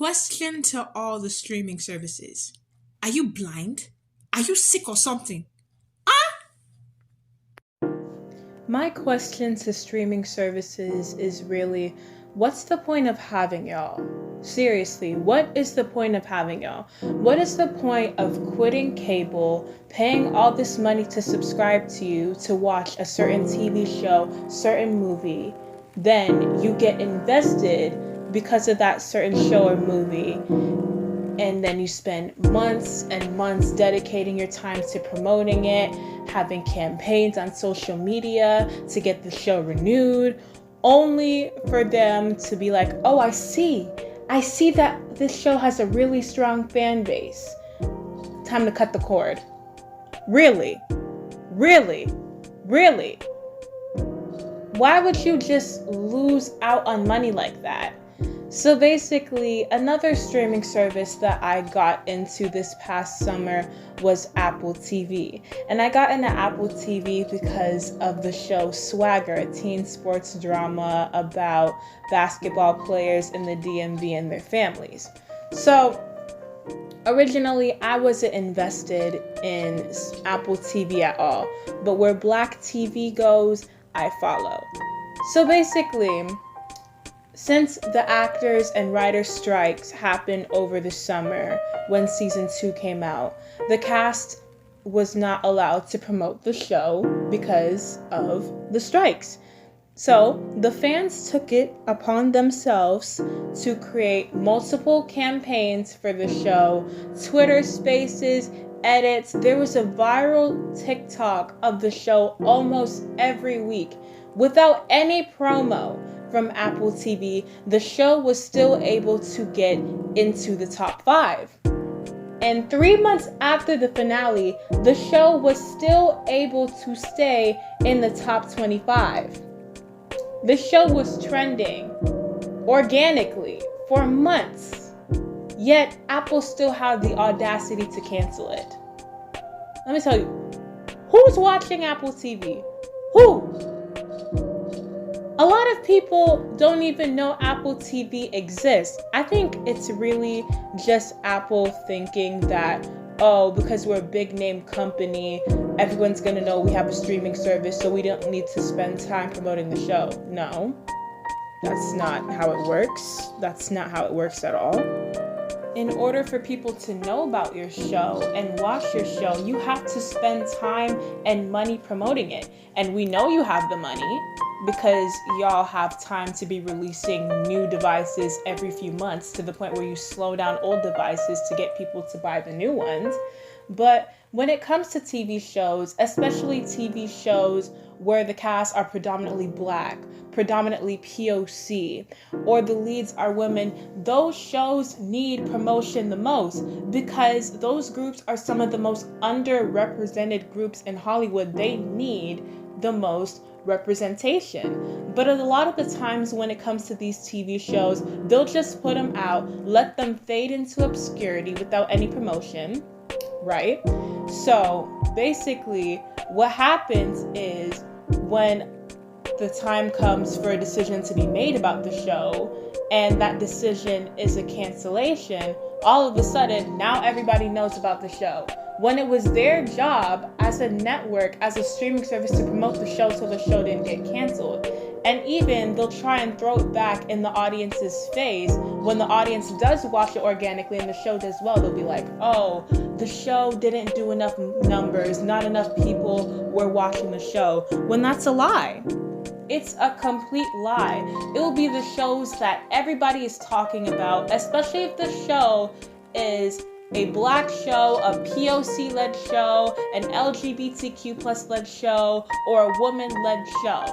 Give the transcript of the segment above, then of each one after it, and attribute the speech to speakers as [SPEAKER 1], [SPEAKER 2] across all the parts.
[SPEAKER 1] Question to all the streaming services. Are you blind? Are you sick or something?
[SPEAKER 2] My question to streaming services is really, what's the point of having y'all? Seriously, what is the point of having y'all? What is the point of quitting cable, paying all this money to subscribe to you to watch a certain TV show, certain movie, then you get invested because of that certain show or movie, and then you spend months and months dedicating your time to promoting it, having campaigns on social media to get the show renewed, only for them to be like, oh, I see that this show has a really strong fan base. Time to cut the cord. Really? Really? Really? Why would you just lose out on money like that? So basically, another streaming service that I got into this past summer was Apple TV. And I got into Apple TV because of the show Swagger, a teen sports drama about basketball players in the DMV and their families. So originally, I wasn't invested in Apple TV at all, but where Black TV goes, I follow. So basically, since the actors and writers strikes happened over the summer when season 2 came out, the cast was not allowed to promote the show because of the strikes. So the fans took it upon themselves to create multiple campaigns for the show, Twitter spaces, edits. There was a viral TikTok of the show almost every week without any promo from Apple TV. The show was still able to get into the top 5. And 3 months after the finale, the show was still able to stay in the top 25. The show was trending organically for months, yet Apple still had the audacity to cancel it. Let me tell you, who's watching Apple TV? Who? A lot of people don't even know Apple TV exists. I think it's really just Apple thinking that, oh, because we're a big name company, everyone's going to know we have a streaming service, so we don't need to spend time promoting the show. No, that's not how it works. That's not how it works at all. In order for people to know about your show and watch your show, you have to spend time and money promoting it. And we know you have the money because y'all have time to be releasing new devices every few months to the point where you slow down old devices to get people to buy the new ones. But when it comes to TV shows, especially TV shows where the cast are predominantly Black, predominantly POC, or the leads are women, those shows need promotion the most because those groups are some of the most underrepresented groups in Hollywood. They need the most representation. But a lot of the times when it comes to these TV shows, they'll just put them out, let them fade into obscurity without any promotion, right? So basically what happens is when the time comes for a decision to be made about the show and that decision is a cancellation, all of a sudden now everybody knows about the show, when it was their job as a network, as a streaming service, to promote the show so the show didn't get canceled. And even they'll try and throw it back in the audience's face when the audience does watch it organically and the show does well. They'll be like, oh, the show didn't do enough numbers, not enough people were watching the show, when that's a lie. It's a complete lie. It will be the shows that everybody is talking about, especially if the show is a Black show, a POC-led show, an LGBTQ plus led show, or a woman-led show.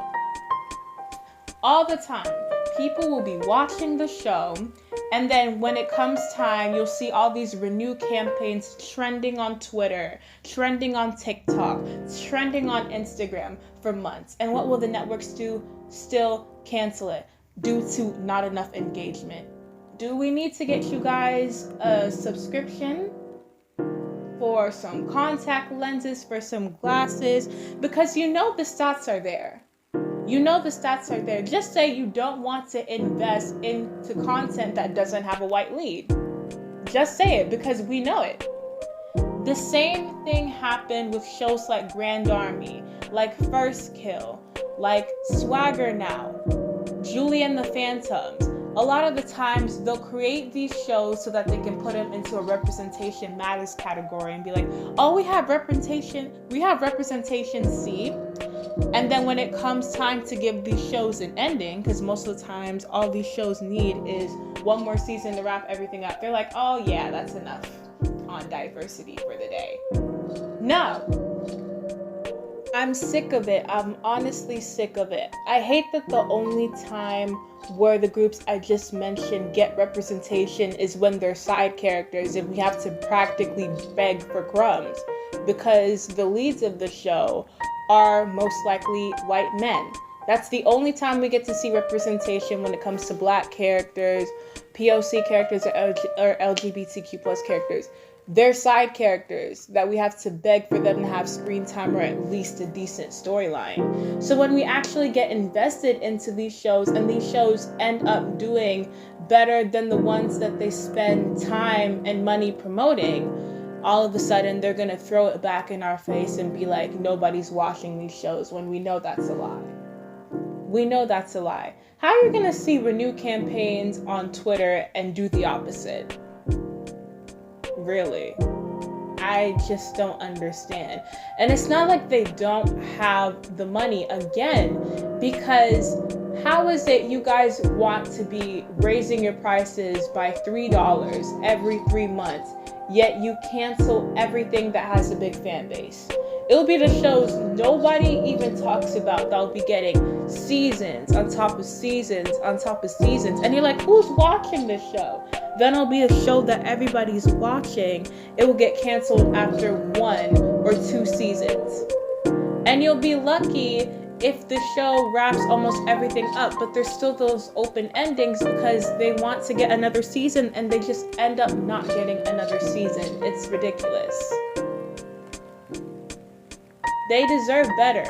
[SPEAKER 2] All the time, people will be watching the show, and then when it comes time, you'll see all these renewed campaigns trending on Twitter, trending on TikTok, trending on Instagram for months. And what will the networks do? Still cancel it due to not enough engagement. Do we need to get you guys a subscription for some contact lenses, for some glasses? Because you know the stats are there. You know the stats are there. Just say you don't want to invest into content that doesn't have a white lead. Just say it, because we know it. The same thing happened with shows like Grand Army, like First Kill, like Swagger Now, Julie and the Phantoms. A lot of the times they'll create these shows so that they can put them into a representation matters category and be like, oh, we have representation C. And then when it comes time to give these shows an ending, because most of the times all these shows need is one more season to wrap everything up, they're like, oh yeah, that's enough on diversity for the day. No. I'm sick of it. I'm honestly sick of it. I hate that the only time where the groups I just mentioned get representation is when they're side characters and we have to practically beg for crumbs, because the leads of the show are most likely white men. That's the only time we get to see representation when it comes to black characters, POC characters, or LGBTQ plus characters. They're side characters that we have to beg for them to have screen time or at least a decent storyline. So when we actually get invested into these shows and these shows end up doing better than the ones that they spend time and money promoting, all of a sudden they're going to throw it back in our face and be like, nobody's watching these shows, when we know that's a lie. We know that's a lie. How are you going to see Renew campaigns on Twitter and do the opposite? Really? I just don't understand. And it's not like they don't have the money, again, because how is it you guys want to be raising your prices by $3 every 3 months, yet you cancel everything that has a big fan base? It'll be the shows nobody even talks about that'll be getting seasons on top of seasons on top of seasons. And you're like, who's watching this show? Then it'll be a show that everybody's watching. It will get canceled after 1 or 2 seasons. And you'll be lucky if the show wraps almost everything up, but there's still those open endings because they want to get another season and they just end up not getting another season. It's ridiculous. They deserve better.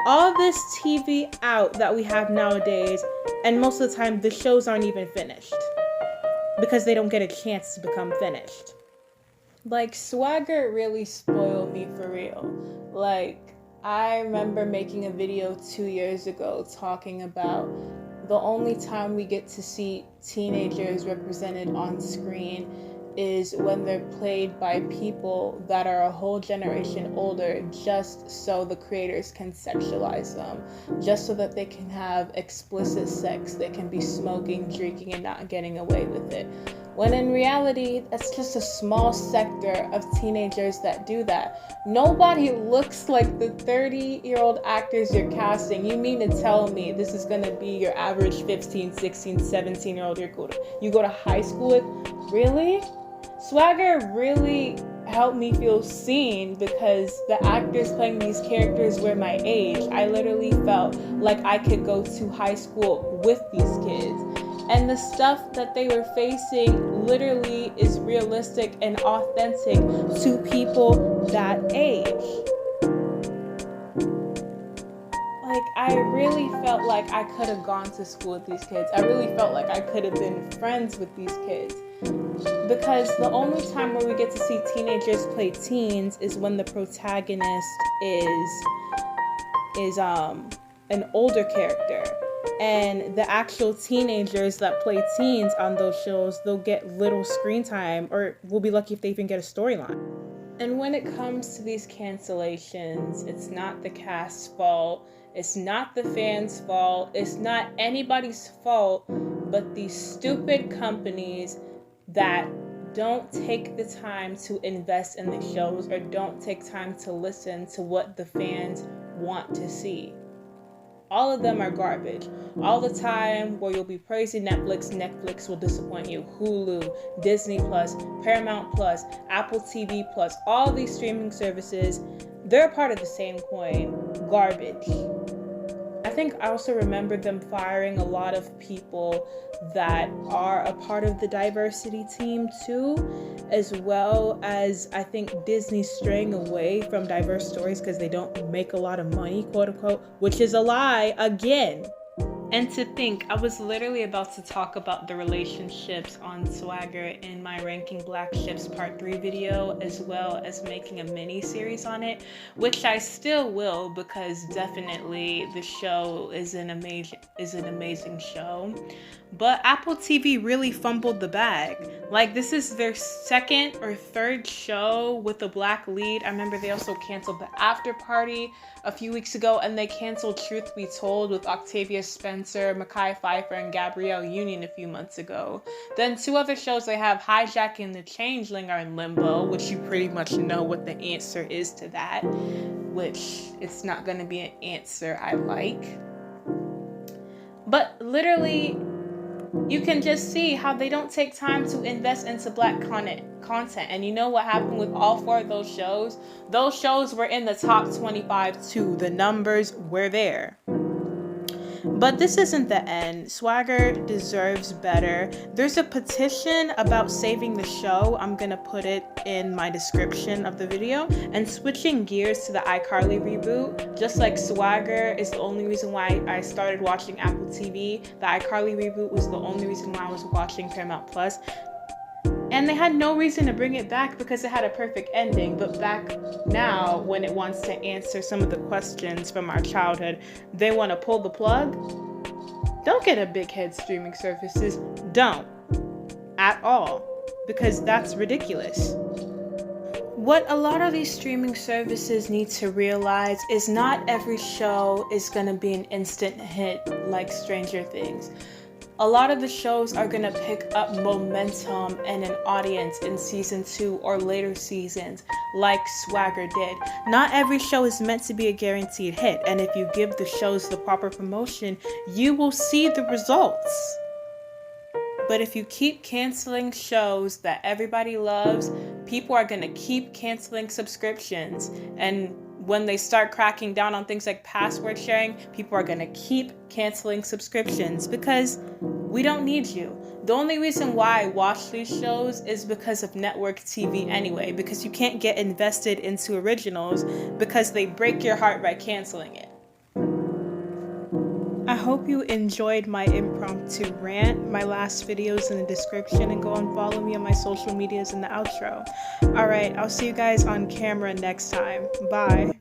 [SPEAKER 2] All this TV out that we have nowadays, and most of the time the shows aren't even finished because they don't get a chance to become finished. Like, Swagger really spoiled me for real. Like, I remember making a video 2 years ago talking about the only time we get to see teenagers represented on screen is when they're played by people that are a whole generation older, just so the creators can sexualize them, just so that they can have explicit sex, they can be smoking, drinking, and not getting away with it. When in reality, that's just a small sector of teenagers that do that. Nobody looks like the 30-year-old actors you're casting. You mean to tell me this is gonna be your average 15, 16, 17-year-old you go to high school with? Really? Swagger really helped me feel seen because the actors playing these characters were my age. I literally felt like I could go to high school with these kids. And the stuff that they were facing literally is realistic and authentic to people that age. Like, I really felt like I could have gone to school with these kids. I really felt like I could have been friends with these kids. Because the only time where we get to see teenagers play teens is when the protagonist is an older character. And the actual teenagers that play teens on those shows, they'll get little screen time, or we'll be lucky if they even get a storyline. And when it comes to these cancellations, it's not the cast's fault, it's not the fans' fault, it's not anybody's fault, but these stupid companies that don't take the time to invest in the shows or don't take time to listen to what the fans want to see. All of them are garbage. All the time where you'll be praising Netflix will disappoint you. Hulu, Disney Plus, Paramount Plus, Apple TV Plus, all these streaming services, they're part of the same coin. Garbage. I think I also remember them firing a lot of people that are a part of the diversity team too, as well as I think Disney straying away from diverse stories because they don't make a lot of money, quote unquote, which is a lie again. And to think, I was literally about to talk about the relationships on Swagger in my Ranking Black Ships Part 3 video, as well as making a mini series on it, which I still will, because definitely the show is an amazing show. But Apple TV really fumbled the bag. Like, this is their second or third show with a black lead. I remember they also canceled The After Party a few weeks ago, and they canceled Truth Be Told with Octavia Spencer, Mekhi Phifer, and Gabrielle Union a few months ago. Then two other shows they have, Hijack and The Changeling, are in limbo, which you pretty much know what the answer is to that, which it's not going to be an answer I like. But literally, you can just see how they don't take time to invest into black content. And you know what happened with all four of those shows? Those shows were in the top 25 too. The numbers were there. But this isn't the end. Swagger deserves better. There's a petition about saving the show. I'm gonna put it in my description of the video. And switching gears to the iCarly reboot, just like Swagger is the only reason why I started watching Apple TV, the iCarly reboot was the only reason why I was watching Paramount Plus. And they had no reason to bring it back because it had a perfect ending. But back now, when it wants to answer some of the questions from our childhood, they want to pull the plug. Don't get a big head streaming services. Don't. At all. Because that's ridiculous. What a lot of these streaming services need to realize is not every show is going to be an instant hit like Stranger Things. A lot of the shows are going to pick up momentum and an audience in season 2 or later seasons, like Swagger did. Not every show is meant to be a guaranteed hit, and if you give the shows the proper promotion, you will see the results. But if you keep canceling shows that everybody loves, people are going to keep canceling subscriptions. And when they start cracking down on things like password sharing, people are going to keep canceling subscriptions because we don't need you. The only reason why I watch these shows is because of network TV anyway, because you can't get invested into originals because they break your heart by canceling it. I hope you enjoyed my impromptu rant. My last video is in the description, and go and follow me on my social medias in the outro. Alright, I'll see you guys on camera next time. Bye.